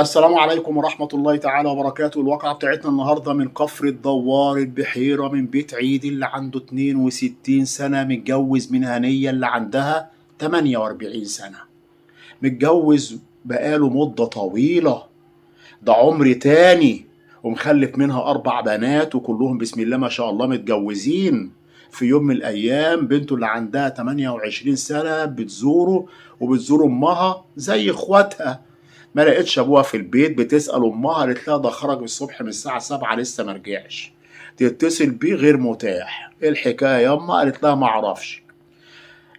السلام عليكم ورحمة الله تعالى وبركاته. الواقعة بتاعتنا النهاردة من كفر الدوار البحيرة، من بيت عيد اللي عنده 62 سنة، متجوز من هنية اللي عندها 48 سنة. متجوز بقاله مدة طويلة، ده عمر تاني، ومخلف منها 4 بنات وكلهم بسم الله ما شاء الله متجوزين. في يوم من الأيام بنته اللي عندها 28 سنة بتزوره وبتزور أمها زي إخواتها. ما لقيتش ابوها في البيت، بتسأل امها قالت لها ده خرج الصبح من الساعة 7 لسه ما رجعش. تتصل بيه غير متاح. ايه الحكاية ياما؟ قالت لها ما اعرفش.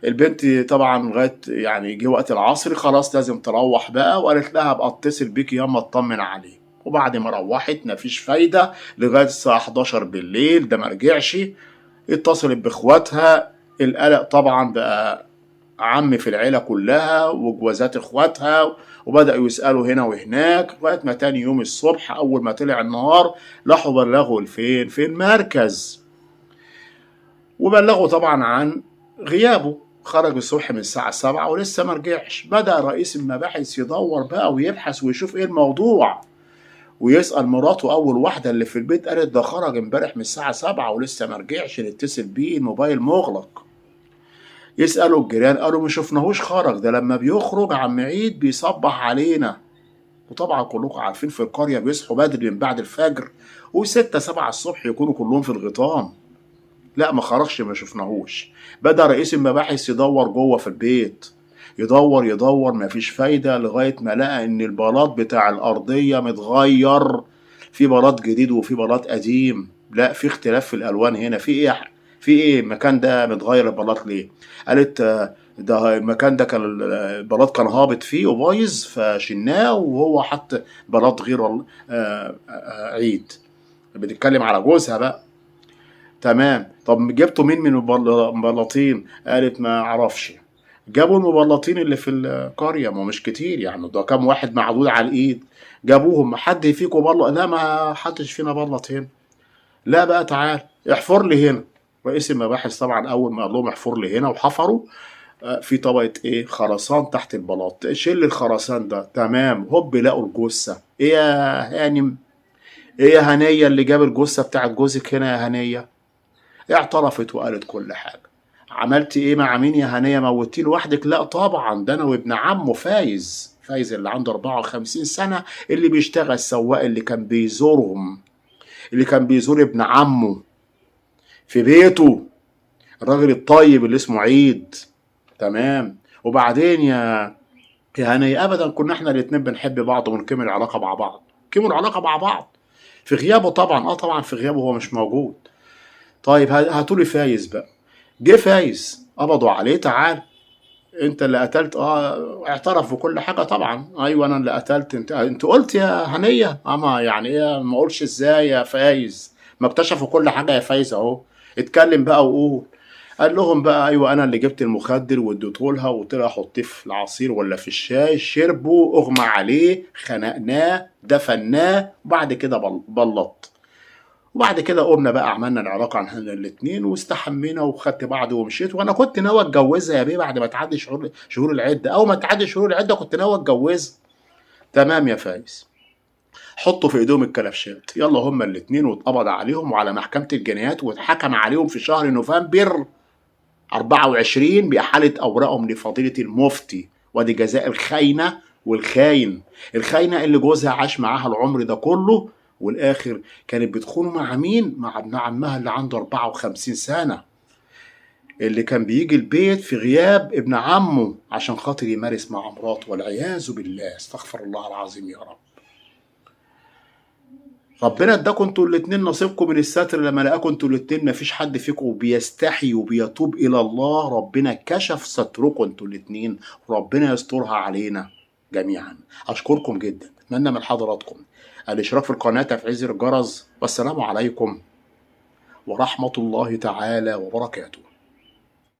البنت طبعا لغاية يعني جه وقت العصر خلاص لازم تروح بقى، وقالت لها ابقى اتصل بيك ياما اطمن عليه. وبعد ما روحت مفيش فايدة لغاية الساعة 11 بالليل ده ما رجعش. اتصلت باخواتها، القلق طبعا بقى عم في العيلة كلها وجوازات اخواتها، وبدأوا يسألوا هنا وهناك لغاية ما تاني يوم الصبح أول ما طلع النهار راحوا بلغوا في المركز، وبلغوا طبعا عن غيابه. خرج الصبح من الساعة 7 ولسه ما رجعش. بدأ رئيس المباحث يدور بقى ويبحث ويشوف ايه الموضوع، ويسأل مراته أول واحدة اللي في البيت، قالت ده خرج امبارح من الساعة 7 ولسه ما رجعش، نتصل بيه الموبايل مغلق. يسألوا الجيران قالوا ما شفناهوش خرج، ده لما بيخرج عم عيد بيصبح علينا. وطبعا كلكم عارفين في القرية بيصحوا بدري من بعد الفجر، و6 7 الصبح يكونوا كلهم في الغيطان. لا ما خرجش، ما شفناهوش. بدأ رئيس المباحث يدور جوه في البيت، يدور يدور مفيش فايدة، لغاية ما لقى ان البلاط بتاع الأرضية متغير، في بلاط جديد وفي بلاط قديم. لا في اختلاف في الألوان هنا، في ايه؟ في ايه المكان ده متغير البلاط ليه؟ قالت ده المكان ده كان البلاط كان هابط فيه وبايظ فشلناه وهو حط بلاط غير عيد. بتتكلم على جوزها بقى. تمام، طب جبتوا مين من المبلطين؟ قالت ما اعرفش. جابوا المبلطين اللي في القرية، ما مش كتير يعني، ده كام واحد معدود على الايد. جابوهم. حد فيكم بلط؟ لا ما حدش فينا بلط هنا. لا بقى تعال احفر لي هنا. رئيس المباحث طبعا اول ما قال لهم احفر لي هنا وحفروا، في طبقة ايه خرسان تحت البلاط. شيل الخرسان ده. تمام، هوب لقوا الجثة. ايه يا هانم؟ ايه يا هنية اللي جاب الجثة بتاعت جوزك هنا يا هنية؟ اعترفت وقالت كل حاجة. عملت ايه مع مين يا هنية؟ موتيه لوحدك؟ لا طبعا، ده انا وابن عمه فايز. فايز اللي عنده 54 سنة، اللي بيشتغل سواق، اللي كان بيزورهم، اللي كان بيزور ابن عمه في بيته، الراجل الطيب اللي اسمه عيد. تمام. وبعدين يا هنية ابدا كنا احنا الاتنين بنحب بعض ونكمل العلاقة مع بعض. كمل العلاقة مع بعض في غيابه طبعا. طبعا في غيابه، هو مش موجود. طيب هاتولي فايز بقى. جه فايز قبضوا عليه. تعال انت اللي قتلت. اعترف بكل حاجه طبعا. ايوه انا اللي قتلت. انت قلت يا هنيه. اما يعني ايه ما اقولش ازاي يا فايز؟ ما اكتشفوا كل حاجه يا فايز اهو. اتكلم بقى وقول. قال لهم بقى ايوه انا اللي جبت المخدر واديته لها وقلت لها حطيه في العصير ولا في الشاي. شربه، اغمى عليه، خنقناه، دفناه، وبعد كده بلط. وبعد كده قمنا بقى عملنا العلاقة عن احنا الاتنين واستحمينا وخدت بعض ومشيت. وانا كنت ناوي اتجوزها يا بيه بعد ما تعدي شهور العدة. اول ما تعدي شهور العدة كنت ناوي اتجوزها. تمام يا فايز. حطوا في ايديهم الكلبشات، يلا هما الاتنين، واتقبض عليهم وعلى محكمة الجنايات، واتحكم عليهم في شهر نوفمبر 24 بإحالة أوراقهم لفضيلة المفتي. وادي جزاء الخاينة والخاين. الخاينة اللي جوزها عاش معاها العمر ده كله، والاخر كانت بتخونه مع مين؟ مع ابن عمها اللي عنده 54 سنة، اللي كان بيجي البيت في غياب ابن عمه عشان خاطر يمارس مع مراته، والعياذ بالله. استغفر الله العظيم يا رب. ربنا اداكم انتوا الاتنين نصيبكم من الستر لما لقاكم انتوا الاتنين مفيش حد فيكم بيستحي وبيتوب الى الله. ربنا كشف ستركم انتوا الاتنين، وربنا يسترها علينا جميعا. اشكركم جدا. اتمنى من حضراتكم الاشتراك في القناة، تفعيل الجرس. والسلام عليكم ورحمة الله تعالى وبركاته.